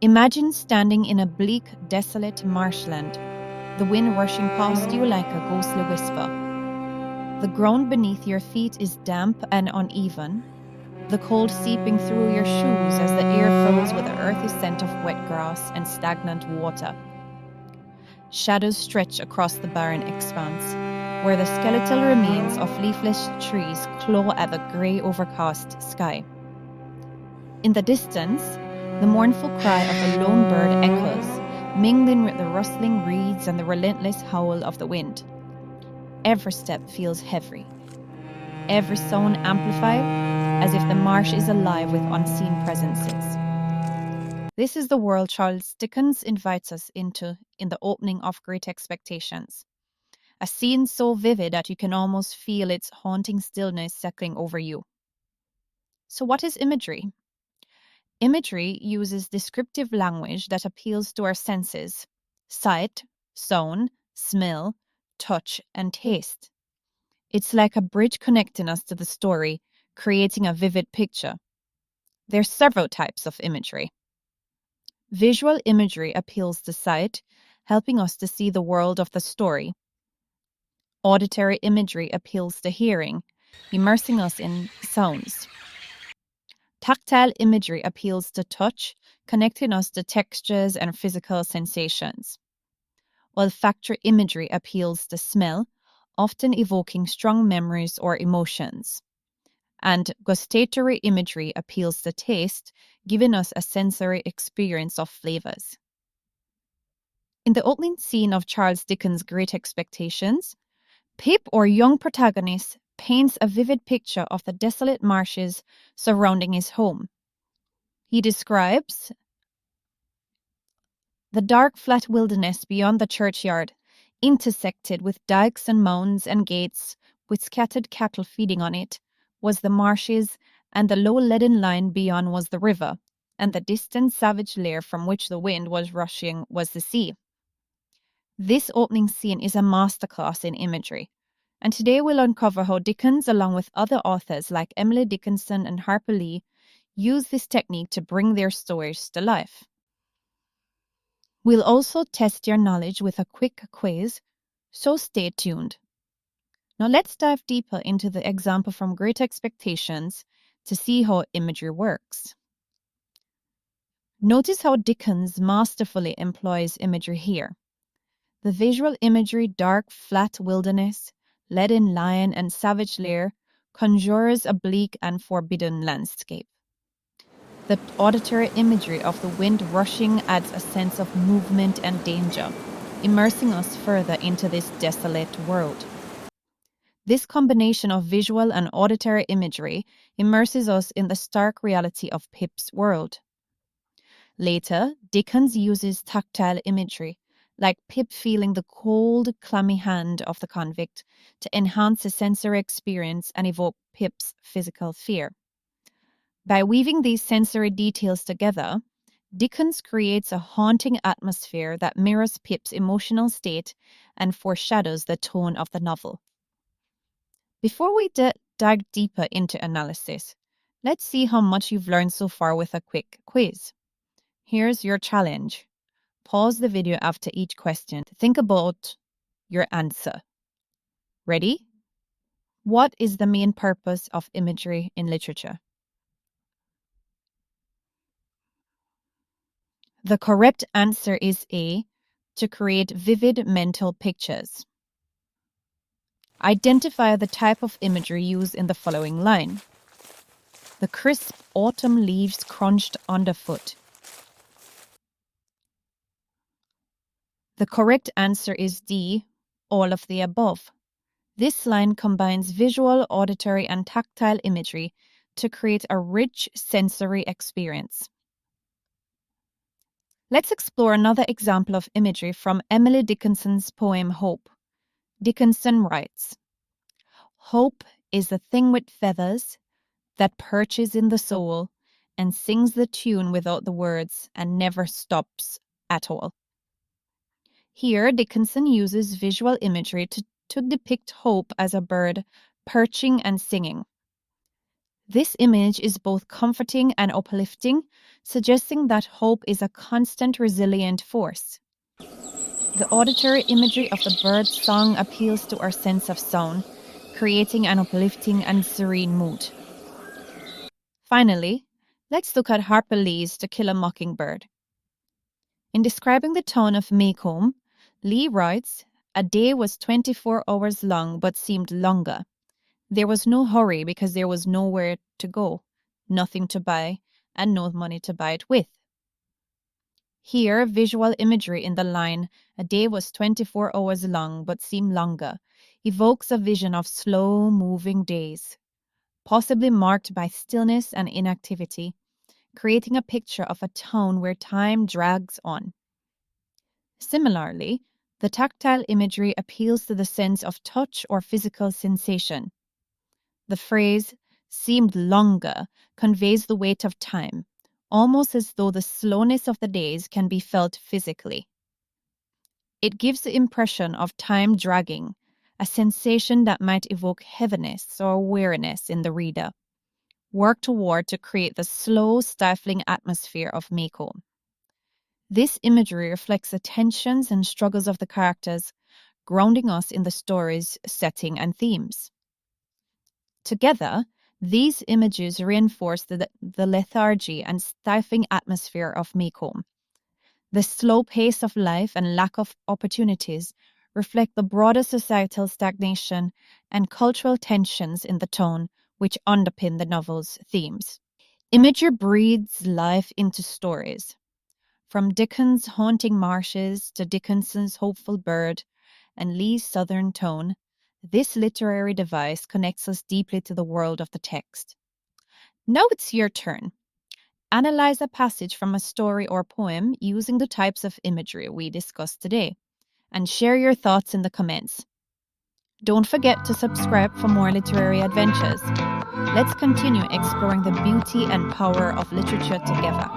Imagine standing in a bleak, desolate marshland, the wind rushing past you like a ghostly whisper. The ground beneath your feet is damp and uneven, the cold seeping through your shoes as the air fills with the earthy scent of wet grass and stagnant water. Shadows stretch across the barren expanse, where the skeletal remains of leafless trees claw at the grey overcast sky. In the distance, the mournful cry of a lone bird echoes, mingling with the rustling reeds and the relentless howl of the wind. Every step feels heavy, every sound amplified, as if the marsh is alive with unseen presences. This is the world Charles Dickens invites us into in the opening of Great Expectations. A scene so vivid that you can almost feel its haunting stillness settling over you. So what is imagery? Imagery uses descriptive language that appeals to our senses: sight, sound, smell, touch, and taste. It's like a bridge connecting us to the story, creating a vivid picture. There are several types of imagery. Visual imagery appeals to sight, helping us to see the world of the story. Auditory imagery appeals to hearing, immersing us in sounds. Tactile imagery appeals to touch, connecting us to textures and physical sensations. Olfactory imagery appeals to smell, often evoking strong memories or emotions. And gustatory imagery appeals to taste, giving us a sensory experience of flavors. In the opening scene of Charles Dickens' Great Expectations, Pip, our young protagonist, paints a vivid picture of the desolate marshes surrounding his home. He describes the dark, flat wilderness beyond the churchyard, intersected with dikes and mounds and gates, with scattered cattle feeding on it, was the marshes, and the low leaden line beyond was the river, and the distant savage lair from which the wind was rushing was the sea. This opening scene is a masterclass in imagery, and today we'll uncover how Dickens, along with other authors like Emily Dickinson and Harper Lee, use this technique to bring their stories to life. We'll also test your knowledge with a quick quiz, so stay tuned. Now let's dive deeper into the example from Great Expectations to see how imagery works. Notice how Dickens masterfully employs imagery here. The visual imagery, dark, flat wilderness, leaden lion, and savage lair, conjures a bleak and forbidden landscape. The auditory imagery of the wind rushing adds a sense of movement and danger, immersing us further into this desolate world. This combination of visual and auditory imagery immerses us in the stark reality of Pip's world. Later, Dickens uses tactile imagery, like Pip feeling the cold, clammy hand of the convict, to enhance the sensory experience and evoke Pip's physical fear. By weaving these sensory details together, Dickens creates a haunting atmosphere that mirrors Pip's emotional state and foreshadows the tone of the novel. Before we dive deeper into analysis, let's see how much you've learned so far with a quick quiz. Here's your challenge. Pause the video after each question to think about your answer. Ready? What is the main purpose of imagery in literature? The correct answer is A, to create vivid mental pictures. Identify the type of imagery used in the following line. The crisp autumn leaves crunched underfoot. The correct answer is D, all of the above. This line combines visual, auditory, and tactile imagery to create a rich sensory experience. Let's explore another example of imagery from Emily Dickinson's poem Hope. Dickinson writes, "Hope is the thing with feathers that perches in the soul and sings the tune without the words and never stops at all." Here, Dickinson uses visual imagery to depict hope as a bird perching and singing. This image is both comforting and uplifting, suggesting that hope is a constant, resilient force. The auditory imagery of the bird's song appeals to our sense of sound, creating an uplifting and serene mood. Finally, let's look at Harper Lee's To Kill a Mockingbird. In describing the town of Maycomb, Lee writes, "A day was 24 hours long but seemed longer. There was no hurry because there was nowhere to go, nothing to buy, and no money to buy it with." Here, visual imagery in the line, "A day was 24 hours long but seemed longer," evokes a vision of slow-moving days, possibly marked by stillness and inactivity, creating a picture of a town where time drags on. Similarly, the tactile imagery appeals to the sense of touch or physical sensation. The phrase "seemed longer" conveys the weight of time, almost as though the slowness of the days can be felt physically. It gives the impression of time dragging, a sensation that might evoke heaviness or weariness in the reader, work toward to create the slow, stifling atmosphere of Maycomb. This imagery reflects the tensions and struggles of the characters, grounding us in the story's setting and themes. Together, these images reinforce the lethargy and stifling atmosphere of Maycomb. The slow pace of life and lack of opportunities reflect the broader societal stagnation and cultural tensions in the tone which underpin the novel's themes. Imagery breathes life into stories. From Dickens' haunting marshes to Dickinson's hopeful bird and Lee's southern tone, this literary device connects us deeply to the world of the text. Now it's your turn. Analyze a passage from a story or poem using the types of imagery we discussed today, and share your thoughts in the comments. Don't forget to subscribe for more literary adventures. Let's continue exploring the beauty and power of literature together.